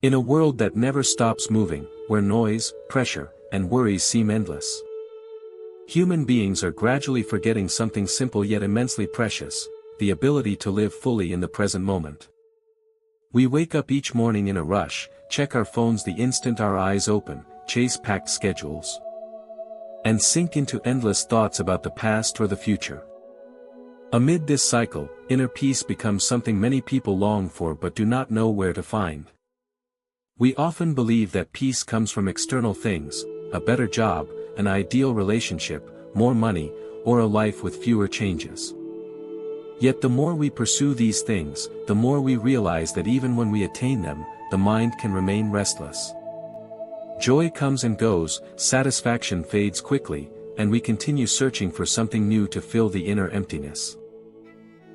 In a world that never stops moving, where noise, pressure, and worries seem endless, human beings are gradually forgetting something simple yet immensely precious: the ability to live fully in the present moment. We wake up each morning in a rush, check our phones the instant our eyes open, chase packed schedules, and sink into endless thoughts about the past or the future. Amid this cycle, inner peace becomes something many people long for but do not know where to find. We often believe that peace comes from external things: a better job, an ideal relationship, more money, or a life with fewer changes. Yet the more we pursue these things, the more we realize that even when we attain them, the mind can remain restless. Joy comes and goes, satisfaction fades quickly, and we continue searching for something new to fill the inner emptiness.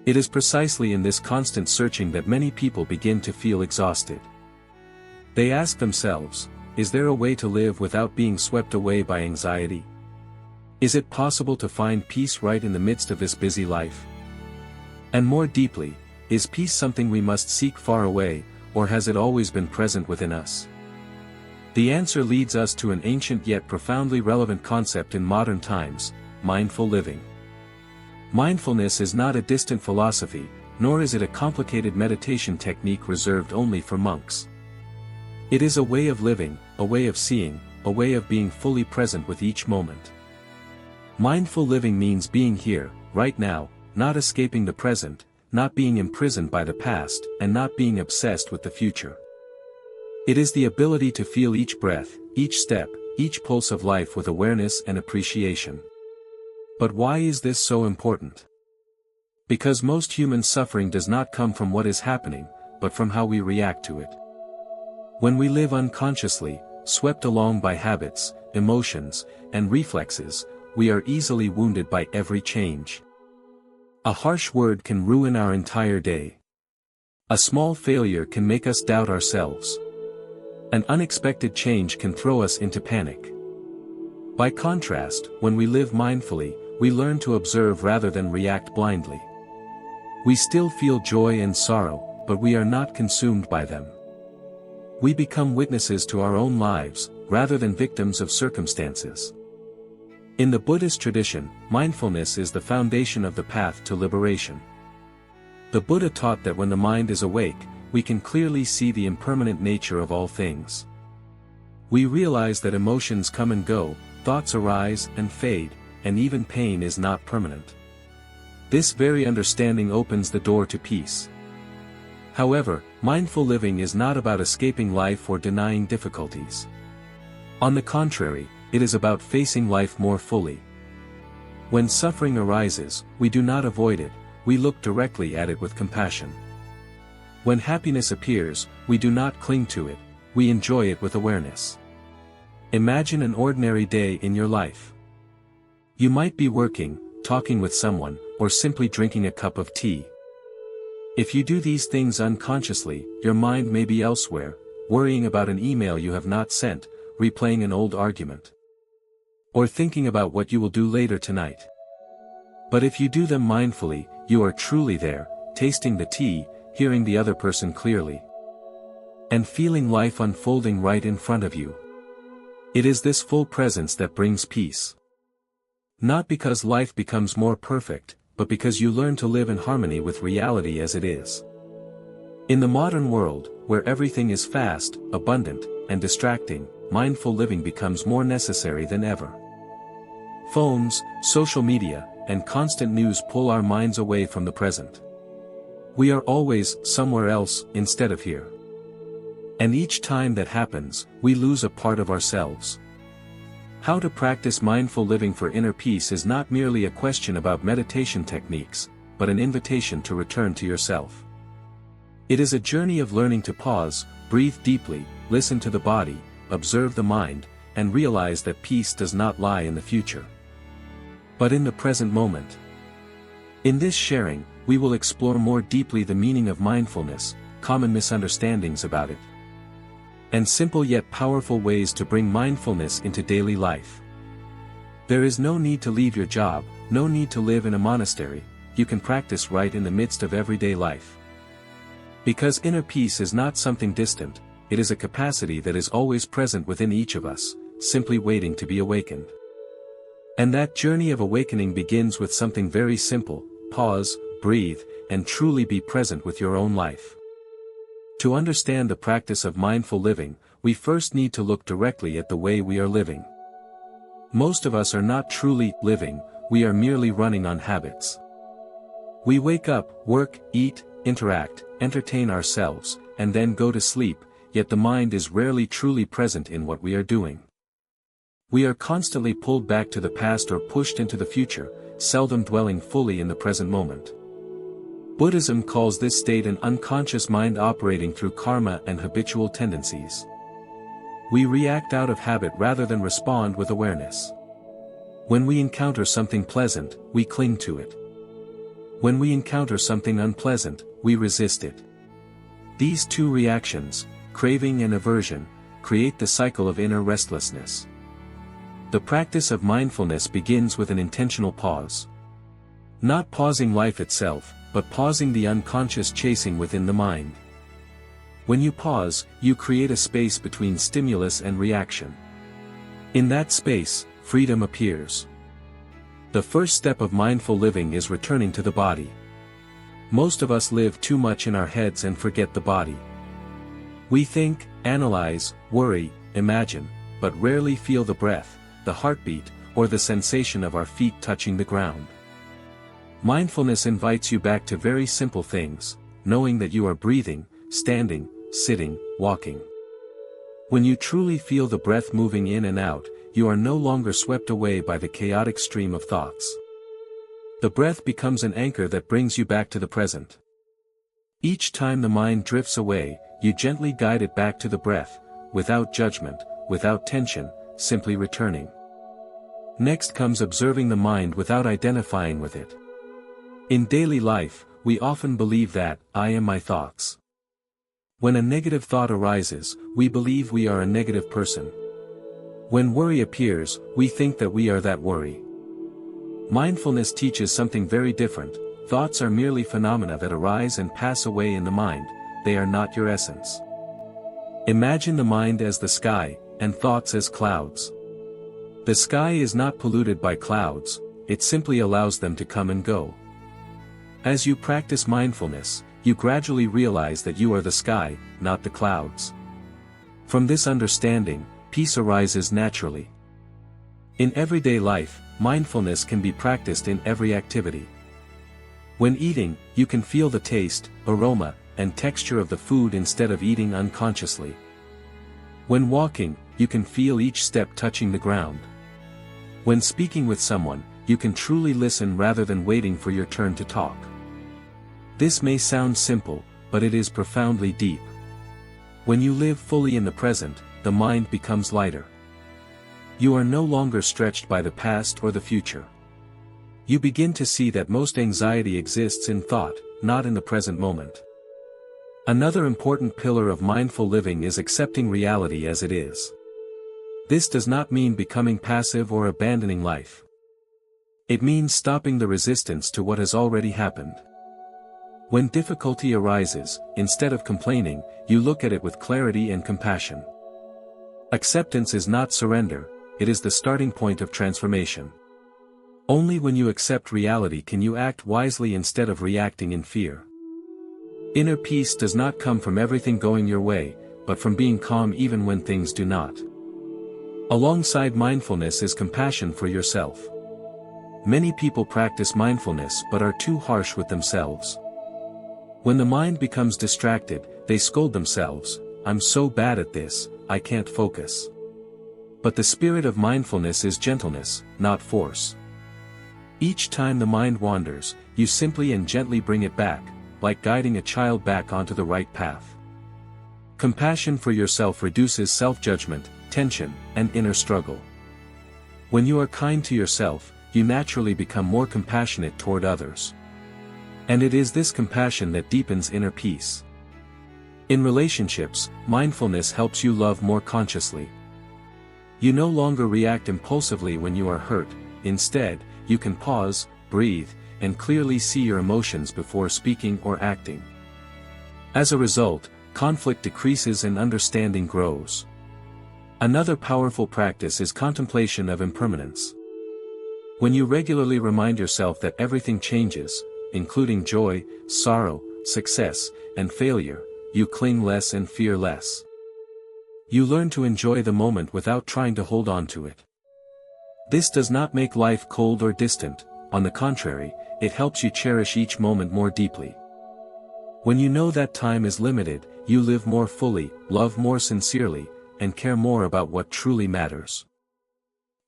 It is precisely in this constant searching that many people begin to feel exhausted. They ask themselves, is there a way to live without being swept away by anxiety? Is it possible to find peace right in the midst of this busy life? And more deeply, is peace something we must seek far away, or has it always been present within us? The answer leads us to an ancient yet profoundly relevant concept in modern times: mindful living. Mindfulness is not a distant philosophy, nor is it a complicated meditation technique reserved only for monks. It is a way of living, a way of seeing, a way of being fully present with each moment. Mindful living means being here, right now, not escaping the present, not being imprisoned by the past, and not being obsessed with the future. It is the ability to feel each breath, each step, each pulse of life with awareness and appreciation. But why is this so important? Because most human suffering does not come from what is happening, but from how we react to it. When we live unconsciously, swept along by habits, emotions, and reflexes, we are easily wounded by every change. A harsh word can ruin our entire day. A small failure can make us doubt ourselves. An unexpected change can throw us into panic. By contrast, when we live mindfully, we learn to observe rather than react blindly. We still feel joy and sorrow, but we are not consumed by them. We become witnesses to our own lives, rather than victims of circumstances. In the Buddhist tradition, mindfulness is the foundation of the path to liberation. The Buddha taught that when the mind is awake, we can clearly see the impermanent nature of all things. We realize that emotions come and go, thoughts arise and fade, and even pain is not permanent. This very understanding opens the door to peace. However, mindful living is not about escaping life or denying difficulties. On the contrary, it is about facing life more fully. When suffering arises, we do not avoid it, we look directly at it with compassion. When happiness appears, we do not cling to it, we enjoy it with awareness. Imagine an ordinary day in your life. You might be working, talking with someone, or simply drinking a cup of tea. If you do these things unconsciously, your mind may be elsewhere, worrying about an email you have not sent, replaying an old argument, or thinking about what you will do later tonight. But if you do them mindfully, you are truly there, tasting the tea, hearing the other person clearly, and feeling life unfolding right in front of you. It is this full presence that brings peace. Not because life becomes more perfect, but because you learn to live in harmony with reality as it is. In the modern world, where everything is fast, abundant, and distracting, mindful living becomes more necessary than ever. Phones, social media, and constant news pull our minds away from the present. We are always somewhere else instead of here. And each time that happens, we lose a part of ourselves. How to practice mindful living for inner peace is not merely a question about meditation techniques, but an invitation to return to yourself. It is a journey of learning to pause, breathe deeply, listen to the body, observe the mind, and realize that peace does not lie in the future, but in the present moment. In this sharing, we will explore more deeply the meaning of mindfulness, common misunderstandings about it, and simple yet powerful ways to bring mindfulness into daily life. There is no need to leave your job, no need to live in a monastery, you can practice right in the midst of everyday life. Because inner peace is not something distant, it is a capacity that is always present within each of us, simply waiting to be awakened. And that journey of awakening begins with something very simple: pause, breathe, and truly be present with your own life. To understand the practice of mindful living, we first need to look directly at the way we are living. Most of us are not truly living, we are merely running on habits. We wake up, work, eat, interact, entertain ourselves, and then go to sleep, yet the mind is rarely truly present in what we are doing. We are constantly pulled back to the past or pushed into the future, seldom dwelling fully in the present moment. Buddhism calls this state an unconscious mind operating through karma and habitual tendencies. We react out of habit rather than respond with awareness. When we encounter something pleasant, we cling to it. When we encounter something unpleasant, we resist it. These two reactions, craving and aversion, create the cycle of inner restlessness. The practice of mindfulness begins with an intentional pause. Not pausing life itself, but pausing the unconscious chasing within the mind. When you pause, you create a space between stimulus and reaction. In that space, freedom appears. The first step of mindful living is returning to the body. Most of us live too much in our heads and forget the body. We think, analyze, worry, imagine, but rarely feel the breath, the heartbeat, or the sensation of our feet touching the ground. Mindfulness invites you back to very simple things, knowing that you are breathing, standing, sitting, walking. When you truly feel the breath moving in and out, you are no longer swept away by the chaotic stream of thoughts. The breath becomes an anchor that brings you back to the present. Each time the mind drifts away, you gently guide it back to the breath, without judgment, without tension, simply returning. Next comes observing the mind without identifying with it. In daily life, we often believe that, I am my thoughts. When a negative thought arises, we believe we are a negative person. When worry appears, we think that we are that worry. Mindfulness teaches something very different. Thoughts are merely phenomena that arise and pass away in the mind, they are not your essence. Imagine the mind as the sky, and thoughts as clouds. The sky is not polluted by clouds, it simply allows them to come and go. As you practice mindfulness, you gradually realize that you are the sky, not the clouds. From this understanding, peace arises naturally. In everyday life, mindfulness can be practiced in every activity. When eating, you can feel the taste, aroma, and texture of the food instead of eating unconsciously. When walking, you can feel each step touching the ground. When speaking with someone, you can truly listen rather than waiting for your turn to talk. This may sound simple, but it is profoundly deep. When you live fully in the present, the mind becomes lighter. You are no longer stretched by the past or the future. You begin to see that most anxiety exists in thought, not in the present moment. Another important pillar of mindful living is accepting reality as it is. This does not mean becoming passive or abandoning life. It means stopping the resistance to what has already happened. When difficulty arises, instead of complaining, you look at it with clarity and compassion. Acceptance is not surrender, it is the starting point of transformation. Only when you accept reality can you act wisely instead of reacting in fear. Inner peace does not come from everything going your way, but from being calm even when things do not. Alongside mindfulness is compassion for yourself. Many people practice mindfulness but are too harsh with themselves. When the mind becomes distracted, they scold themselves, I'm so bad at this, I can't focus. But the spirit of mindfulness is gentleness, not force. Each time the mind wanders, you simply and gently bring it back, like guiding a child back onto the right path. Compassion for yourself reduces self-judgment, tension, and inner struggle. When you are kind to yourself, you naturally become more compassionate toward others. And it is this compassion that deepens inner peace. In relationships, mindfulness helps you love more consciously. You no longer react impulsively when you are hurt, instead, you can pause, breathe, and clearly see your emotions before speaking or acting. As a result, conflict decreases and understanding grows. Another powerful practice is contemplation of impermanence. When you regularly remind yourself that everything changes, including joy, sorrow, success, and failure, you cling less and fear less. You learn to enjoy the moment without trying to hold on to it. This does not make life cold or distant, on the contrary, it helps you cherish each moment more deeply. When you know that time is limited, you live more fully, love more sincerely, and care more about what truly matters.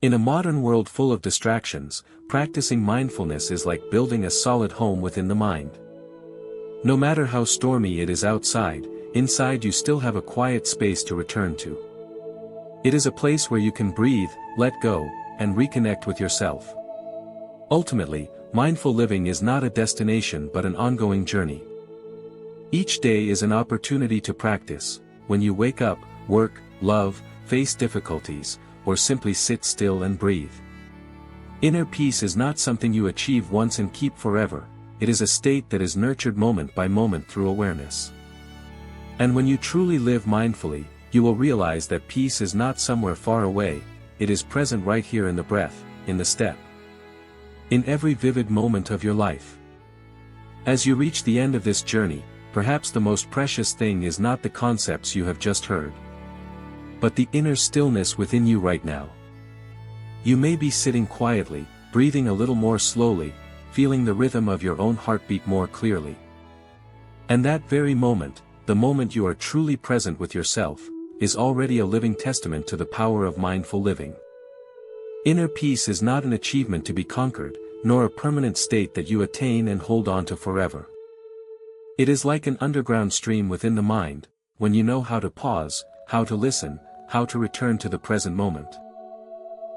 In a modern world full of distractions, practicing mindfulness is like building a solid home within the mind. No matter how stormy it is outside, inside you still have a quiet space to return to. It is a place where you can breathe, let go, and reconnect with yourself. Ultimately, mindful living is not a destination but an ongoing journey. Each day is an opportunity to practice. When you wake up, work, love, face difficulties, or simply sit still and breathe. Inner peace is not something you achieve once and keep forever, it is a state that is nurtured moment by moment through awareness. And when you truly live mindfully, you will realize that peace is not somewhere far away, it is present right here in the breath, in the step. In every vivid moment of your life. As you reach the end of this journey, perhaps the most precious thing is not the concepts you have just heard, but the inner stillness within you right now. You may be sitting quietly, breathing a little more slowly, feeling the rhythm of your own heartbeat more clearly. And that very moment, the moment you are truly present with yourself, is already a living testament to the power of mindful living. Inner peace is not an achievement to be conquered, nor a permanent state that you attain and hold on to forever. It is like an underground stream within the mind, when you know how to pause, how to listen, how to return to the present moment.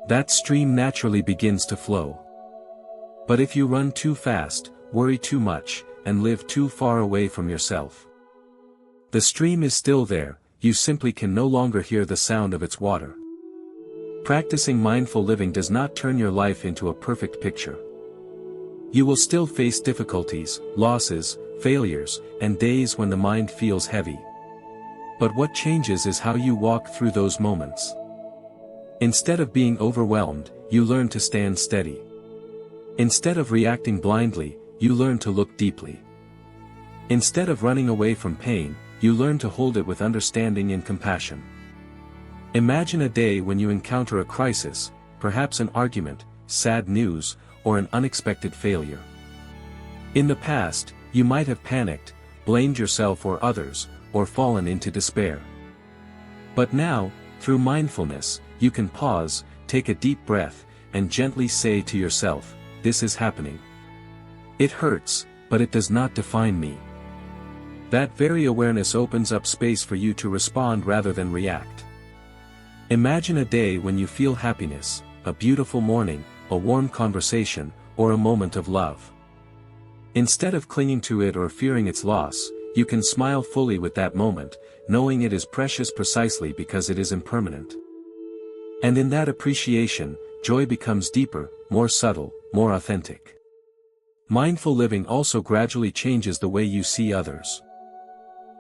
That stream naturally begins to flow. But if you run too fast, worry too much, and live too far away from yourself, the stream is still there, you simply can no longer hear the sound of its water. Practicing mindful living does not turn your life into a perfect picture. You will still face difficulties, losses, failures, and days when the mind feels heavy. But what changes is how you walk through those moments. Instead of being overwhelmed, you learn to stand steady. Instead of reacting blindly, you learn to look deeply. Instead of running away from pain, you learn to hold it with understanding and compassion. Imagine a day when you encounter a crisis, perhaps an argument, sad news, or an unexpected failure. In the past, you might have panicked, blamed yourself or others, or fallen into despair. But now, through mindfulness, you can pause, take a deep breath, and gently say to yourself, "This is happening. It hurts, but it does not define me." That very awareness opens up space for you to respond rather than react. Imagine a day when you feel happiness, a beautiful morning, a warm conversation, or a moment of love. Instead of clinging to it or fearing its loss, you can smile fully with that moment, knowing it is precious precisely because it is impermanent. And in that appreciation, joy becomes deeper, more subtle, more authentic. Mindful living also gradually changes the way you see others.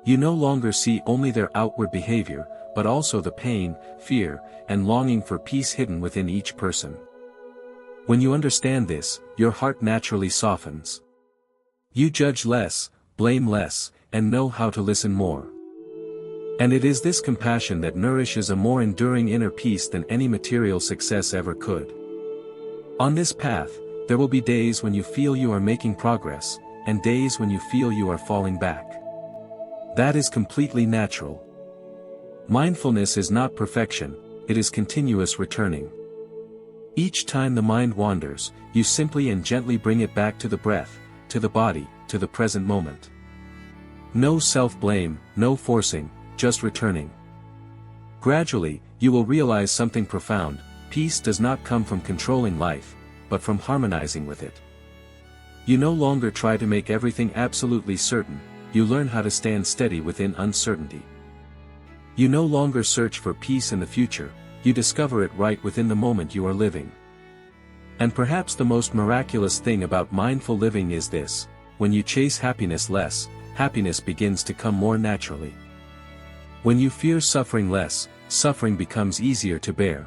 You no longer see only their outward behavior, but also the pain, fear, and longing for peace hidden within each person. When you understand this, your heart naturally softens. You judge less, blame less, and know how to listen more. And it is this compassion that nourishes a more enduring inner peace than any material success ever could. On this path, there will be days when you feel you are making progress, and days when you feel you are falling back. That is completely natural. Mindfulness is not perfection, it is continuous returning. Each time the mind wanders, you simply and gently bring it back to the breath, to the body, to the present moment. No self-blame, no forcing, just returning. Gradually, you will realize something profound: peace does not come from controlling life, but from harmonizing with it. You no longer try to make everything absolutely certain, you learn how to stand steady within uncertainty. You no longer search for peace in the future, you discover it right within the moment you are living. And perhaps the most miraculous thing about mindful living is this: when you chase happiness less, happiness begins to come more naturally. When you fear suffering less, suffering becomes easier to bear.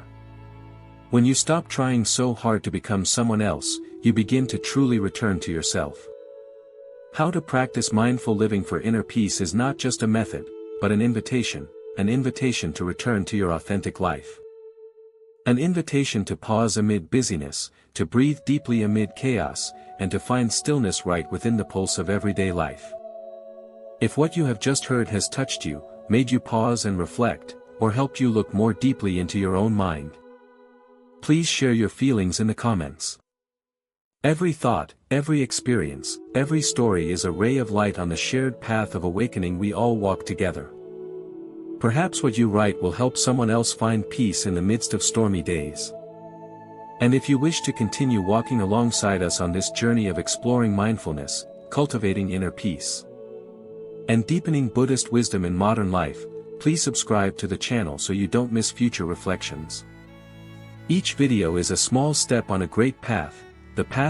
When you stop trying so hard to become someone else, you begin to truly return to yourself. How to practice mindful living for inner peace is not just a method, but an invitation to return to your authentic life. An invitation to pause amid busyness, to breathe deeply amid chaos, and to find stillness right within the pulse of everyday life. If what you have just heard has touched you, made you pause and reflect, or helped you look more deeply into your own mind, please share your feelings in the comments. Every thought, every experience, every story is a ray of light on the shared path of awakening we all walk together. Perhaps what you write will help someone else find peace in the midst of stormy days. And if you wish to continue walking alongside us on this journey of exploring mindfulness, cultivating inner peace, and deepening Buddhist wisdom in modern life, please subscribe to the channel so you don't miss future reflections. Each video is a small step on a great path, the path